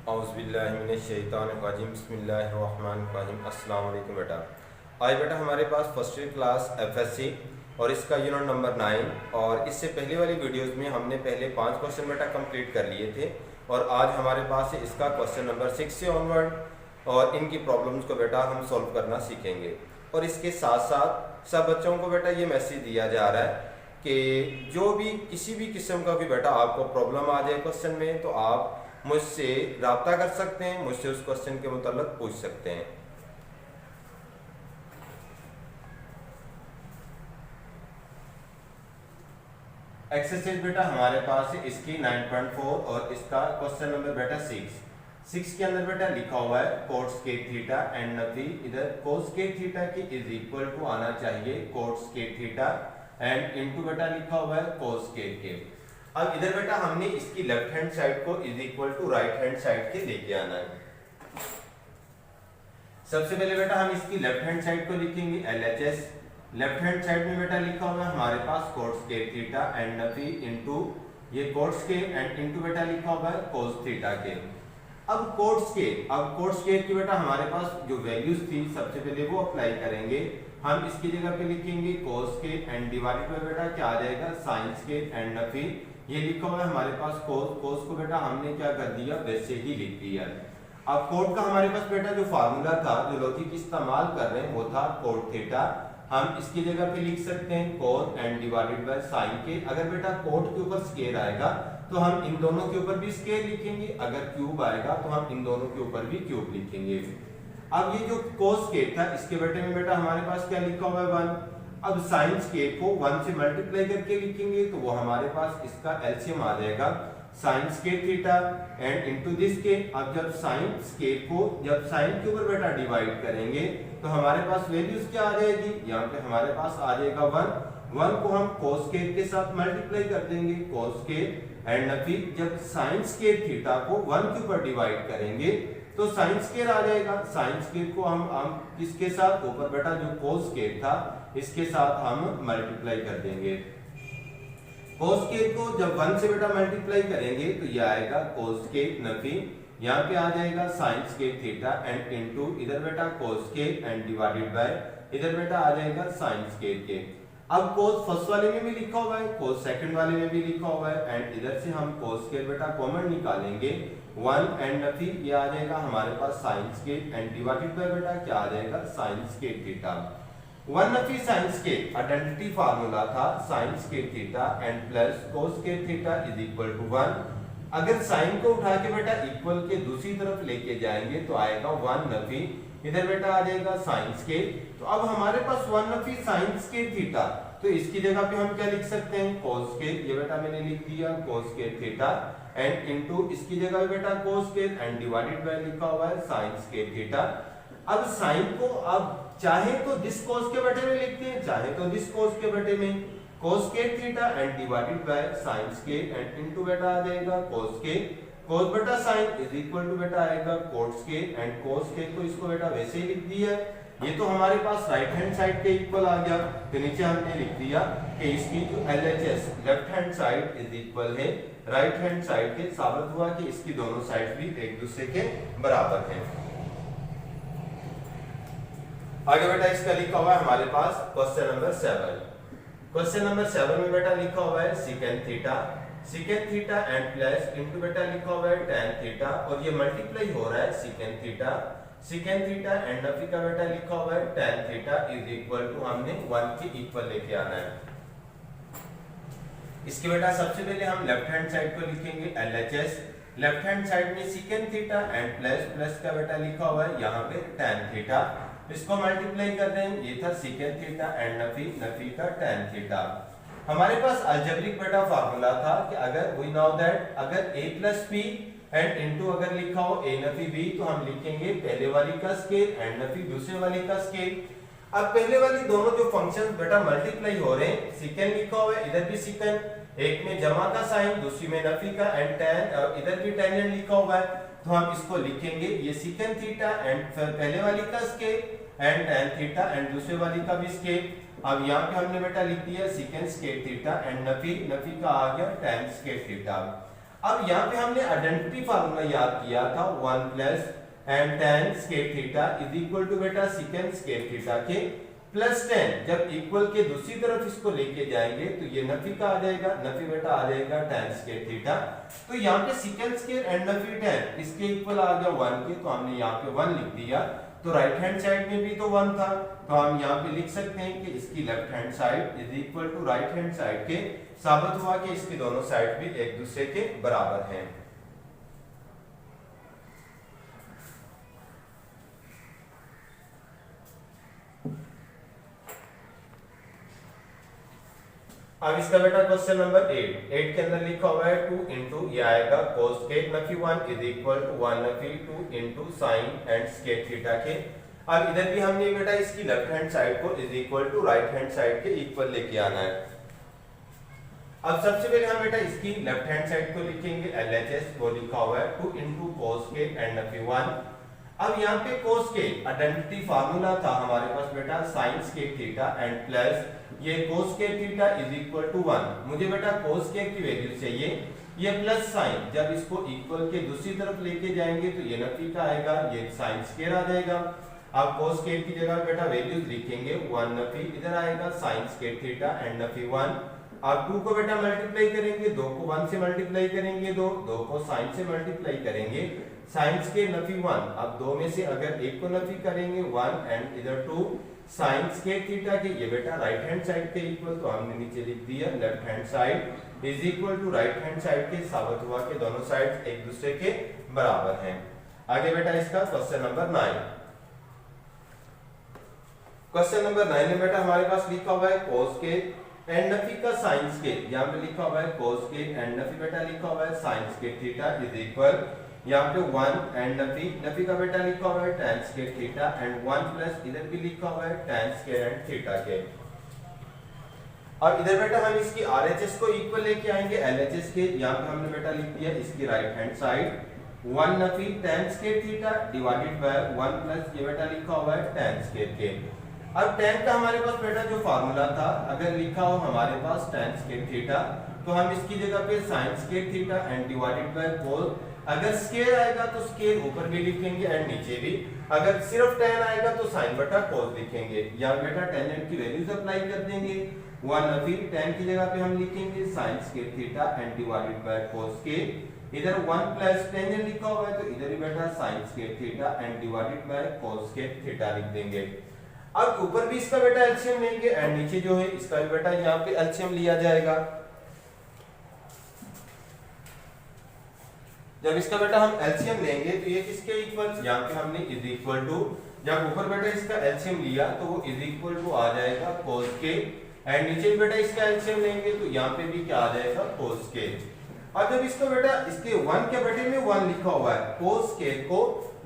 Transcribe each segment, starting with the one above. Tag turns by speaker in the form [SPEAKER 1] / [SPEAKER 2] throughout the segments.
[SPEAKER 1] औज़ुबिल्लाहिमिनश्शैतानिर्रजीम बिस्मिल्लाहिर्रहमानिर्रहीम। अस्सलाम वालेकुम बेटा। आज बेटा हमारे पास फर्स्ट ईयर क्लास एफएससी और इसका यूनिट नंबर 9 और इससे पहले वाली वीडियोस में हमने पहले 5 क्वेश्चन बेटा कंप्लीट कर लिए थे और आज हमारे पास है इसका क्वेश्चन नंबर 6 से ऑनवर्ड और इनकी प्रॉब्लम्स को बेटा हम सॉल्व करना सीखेंगे। और इसके साथ साथ सब बच्चों को बेटा ये मैसेज दिया जा रहा है कि जो भी किसी भी किस्म का भी बेटा आपको प्रॉब्लम आ जाए क्वेश्चन में तो आप मुझसे रब्ता कर सकते हैं, मुझसे उस क्वेश्चन के मुताल्लिक पूछ सकते हैं। एक्सरसाइज बेटा हमारे पास है इसकी 9.4 और इसका क्वेश्चन नंबर बेटा 6 के अंदर बेटा लिखा हुआ है कोट स्केट थीटा एंड नफी। इधर कोट स्केट थीटा की इज इक्वल टू आना चाहिए cot square theta and into बेटा लिखा हुआ है कोस स्केट के। अब इधर बेटा हमने इसकी लेफ्ट हैंड साइड को is equal to right hand side के लेके आना है। सबसे पहले बेटा हम इसकी लेफ्ट हैंड साइड को लिखेंगे LHS। लेफ्ट हैंड साइड में बेटा लिखा हुआ है हमारे पास कोट स्केट थीटा एंड नफी इनटू ये कोट स्केट एंड इनटू बेटा लिखा हुआ है कोस थीटा के। अब कोट स्केट की बेटा हमारे पास जो वैल्यूज थी सबसे पहले वो अप्लाई करेंगे। हम इसकी जगह पे लिखेंगे कोस स्केट एंड डिवाइडेड बाय बेटा क्या आ जाएगा साइन स्केट एंड नफी। ये लिखा हुआ है हमारे पास कोस को बेटा हमने क्या कर दिया वैसे ही लिख दिया। अब कोट का हमारे पास बेटा जो फार्मूला था जो लॉजिक इस्तेमाल कर रहे हैं वो था कोट थीटा। हम इसकी जगह पे लिख सकते हैं कोस एंड डिवाइडेड बाय साइन के। अगर बेटा कोट के ऊपर स्केयर आएगा तो हम इन दोनों के ऊपर भी स्केयर लिखेंगे, अगर क्यूब आएगा तो हम इन दोनों के ऊपर भी क्यूब लिखेंगे। अब ये जो कोस स्केट था इसके बेटे में बेटा हमारे पास क्या लिखा हुआ है 1। अब साइन स्केट को 1 से मल्टीप्लाई करके लिखेंगे तो वो हमारे पास इसका एलसीएम आ जाएगा sine square theta and into this के। अब जब साइन स्केट को जब साइन के ऊपर बेटा डिवाइड करेंगे तो हमारे पास वैल्यूज क्या आ जाएगी, यहाँ पे हमारे पास आ जाएगा 1 को हम कोस स्केट के साथ मल्टीप्लाई कर देंगे कोस स्केट एंड नफी। जब साइन स्केट थीटा को 1 के ऊपर डिवाइड करेंगे तो साइन स्केयर आ जाएगा। साइन स्केयर को हम किसके साथ ऊपर बेटा जो कोस स्केयर था इसके साथ हम मल्टीप्लाई कर देंगे। कोस स्केयर को जब 1 से बेटा मल्टीप्लाई करेंगे तो ये आएगा कोस स्केयर नफी। यहाँ पे आ जाएगा sine square theta and into इधर बेटा cos square and divided bye इधर बेटा आ जाएगा साइन स्केयर के। अब कोस फर्स्ट वाले में भी लिखा हुआ है कोस सेकंड वाले में भी लिखा हुआ है एंड इधर से हम कोस स्केयर बेटा कॉमन निकालेंगे 1 एंड नफी। ये आ जाएगा हमारे पास sine square and divided by बेटा क्या आ जाएगा साइन स्केयर थीटा। 1 नफी साइन स्केयर आइडेंटिटी फार्मूला था sine square theta and plus cos square theta is equal to 1। अगर साइन को उठा के बेटा इक्वल के दूसरी तरफ लेके जाएंगे तो आएगा 1 नफी। इधर बेटा आ जाएगा साइन स्केयर। तो अब हमारे पास 1 नफी साइन स्केयर थीटा तो इसकी जगह पे हम क्या लिख सकते हैं कोस स्केयर। ये बेटा मैंने लिख दिया कोस स्केयर थीटा एंड इनटू इसकी जगह बेटा cos square and divided bye लिखा हुआ है साइन स्केयर थीटा। अब साइन को अब चाहे तो दिस कोस के बेटे में लिखते हैं चाहे तो दिस कोस के बेटे में कोस square theta and divided by sine square and into बेटा आ जाएगा कोस स्केयर। कोस बेटा साइन इज इक्वल टू बेटा आएगा cot square and cos square को इसको बेटा वैसे ही लिख दिया। ये तो हमारे पास राइट हैंड साइड के इक्वल आ गया तो नीचे हमने लिख दिया कि इसकी जो LHS left hand side is equal है राइट हैंड साइड के। साबित हुआ कि इसकी दोनों साइड भी एक दूसरे के बराबर हैं। आगे बेटा इसका लिखा हुआ है हमारे पास क्वेश्चन नंबर 7। क्वेश्चन नंबर 7 में बेटा लिखा हुआ है second theta and plus into बेटा लिखा हुआ है tan थीटा और ये मल्टीप्लाई हो रहा है सेकेंड थीटा एंड नफी का बेटा लिखा हुआ है tan theta is equal to हमने 1 के इक्वल लेके आना है। इसके बेटा सबसे पहले हम लेफ्ट हैंड साइड को लिखेंगे LHS। लेफ्ट हैंड साइड में सेकेंड थीटा एंड प्लस का बेटा लिखा हुआ है यहाँ पे tan थीटा। इसको मल्टीप्लाई कर रहे हैं ये था सेकेंड थीटा एंड नफी का tan थीटा। हमारे पास अलजेब्रिक बेटा फार्मूला था कि अगर वी नो दैट अगर a plus b and into अगर लिखा हो a नफी b तो हम लिखेंगे पहले वाली का स्केयर एंड नफी दूसरे वाली का स्केयर। अब पहले वाली दोनों जो फंक्शंस बेटा मल्टीप्लाई हो रहे हैं सेकंड लिखा हुआ है इधर भी सेकंड एक में जमा का साइन दूसरी में नफी का एंड tan और इधर भी tan लिखा हुआ है तो हम इसको लिखेंगे ये सेकंड थीटा एंड पहले वाली का square and tan theta and दूसरे वाली का भी स्केयर। अब यहाँ पे हमने बेटा लिख दिया second square theta and Nafi का आ गया tan स्केयर थीटा। अब यहाँ पे हमने आइडेंटिटी फार्मूला याद किया था 1 plus and tan square theta is equal to बेटा सीकेंट स्क्वायर थीटा के प्लस 10। जब इक्वल के दूसरी तरफ इसको लेके जाएंगे तो ये नफी का आ जाएगा, नफी बेटा आ जाएगा tan स्क्वायर थीटा। तो यहाँ पे secant square and Nafi tan इसके इक्वल आ गया 1 के, तो हमने यहाँ पे 1 लिख दिया। तो राइट हैंड साइड में भी तो 1 था, तो हम यहाँ पे लिख सकते हैं कि इसकी left hand side is equal to right hand side के। साबित हुआ कि इसके दोनों साइड भी एक दूसरे के बराबर हैं। अब इसका बेटा क्वेश्चन नंबर 8 के अंदर लिखा हुआ है 2 इंटू ये आएगा cos स्क्वायर नफी 1 इज इक्वल टू 1 नफी 2 into sine and square theta के। अब इधर भी हमने बेटा इसकी लेफ्ट हैंड साइड को is equal to right hand side के इक्वल लेके आना है। अब सबसे पहले हम बेटा इसकी लेफ्ट हैंड साइड को लिखेंगे LHS, वो लिखा हुआ है 2 into cos square and Nafi 1। अब यहाँ पे cos स्क्वायर आइडेंटिटी फार्मूला था हमारे पास बेटा sin square theta and plus ये cos square theta is equal to 1। मुझे बेटा cos स्क्वायर की वैल्यू चाहिए, ये प्लस साइन जब इसको इक्वल के दूसरी तरफ लेके जाएंगे तो ये नफी का आएगा, ये sin स्क्वायर आ जाएगा। अब cos स्क्वायर की जगह बेटा वैल्यूज लिखेंगे 1 नफी, इधर आएगा sin square theta and Nafi 1। अब 2 को बेटा मल्टीप्लाई करेंगे, 2 को 1 से मल्टीप्लाई करेंगे, 2 को sin से मल्टीप्लाई करेंगे, sin स्क्वायर नफी 1। अब 2 में से अगर एक को नफी करेंगे 1 एंड इधर 2 sin स्क्वायर थीटा के, ये बेटा राइट हैंड साइड के इक्वल, तो हमने नीचे लिख दिया left hand side is equal to right hand side के। साबित हुआ कि दोनों साइड एक दूसरे के बराबर हैं। आगे बेटा इसका क्वेश्चन नंबर 9। क्वेश्चन नंबर 9 में बेटा हमारे पास लिखा हुआ है cos के एंड नफी का sin के। यहाँ पे लिखा हुआ है cos के एंड नफी बेटा लिखा हुआ है sin square theta is equal, यहाँ पे 1 एंड नफी का बेटा लिखा हुआ है tan square theta and 1 plus इधर भी लिखा हुआ है tan स्क्वायर एंड थीटा के। अब इधर बेटा हम इसकी RHS को इक्वल लेके आएंगे LHS के। यहाँ पे हमने बेटा लिख दिया इसकी right hand side 1 Nafi tan square theta divided by 1 plus ये बेटा लिखा हुआ है tan स्क्वायर के। अब tan का हमारे पास बेटा जो फार्मूला था, अगर लिखा हो हमारे पास tan स्क्वायर थीटा तो हम इसकी जगह पे sin square theta and divided bye cos, अगर स्क्वायर आएगा तो स्क्वायर ऊपर भी लिखेंगे एंड नीचे भी, अगर सिर्फ tan आएगा तो sin बटा cos लिखेंगे। यहाँ बेटा टेंजेंट की वैल्यूज अप्लाई कर देंगे, 1 नफी tan की जगह पे हम लिखेंगे sin square theta and divided bye cos के। इधर 1 प्लस टेंजेंट लिखा हुआ है तो इधर भी बेटा sin square theta and divided bye cos square theta लिख देंगे। अब ऊपर भी इसका बेटा एलसीएम लेंगे एंड नीचे जो है इसका भी बेटा यहाँ पे एलसीएम लिया जाएगा। जब इसका बेटा हम एलसीएम लेंगे तो ये किसके इक्वल, यहाँ पे हमने इज इक्वल टू, जब ऊपर बेटा इसका एलसीएम लिया तो वो इज इक्वल टू आ जाएगा cos के एंड नीचे बेटा इसका एलसीएम लेंगे तो यहाँ पे भी क्या आ जाएगा cos के। और जब इसको बेटा इसके 1 के बटे में 1 लिखा हुआ है, cos के को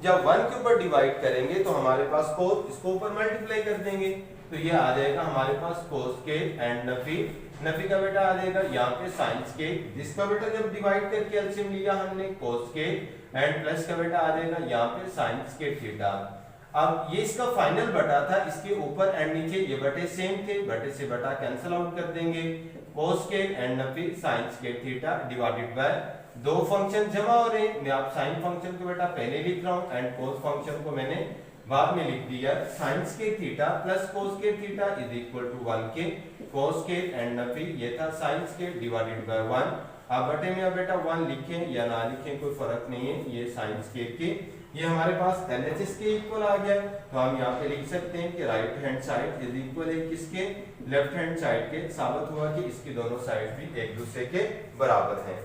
[SPEAKER 1] जब 1 के ऊपर डिवाइड करेंगे तो हमारे पास cos, इसको ऊपर मल्टीप्लाई कर देंगे तो ये आ जाएगा हमारे पास cos के एंड नफी का बेटा आ जाएगा यहाँ पे sin के, जिसका बेटा जब डिवाइड करके एलसीएम लिया हमने cos के एंड प्लस का बेटा आ जाएगा यहाँ पे sin स्क्वायर थीटा। अब ये इसका फाइनल बटा था, इसके ऊपर एंड नीचे ये बटे सेम थे, बटे से बटा कैंसिल आउट कर देंगे, cos के and Nafi sin square theta divided by, दो फंक्शन जमा हो रहे हैं, मैं आप sin फंक्शन को बेटा पहले लिख रहा हूँ एंड cos फंक्शन को मैंने बाद में लिख दिया। sin square theta plus cos square theta is equal to 1 के, cos स्क्वायर एंड नफी ये था sin स्क्वायर डिवाइडेड बाय 1। अब बटे में अब बेटा 1 लिखें या ना लिखें कोई फर्क नहीं है, ये sin स्क्वायर के ये हमारे पास LHS के इक्वल आ गया। तो हम यहाँ पे लिख सकते हैं कि right hand side is equal है किसके, लेफ्ट हैंड साइड के। साबित हुआ कि इसकी दोनों साइड भी एक दूसरे के बराबर हैं।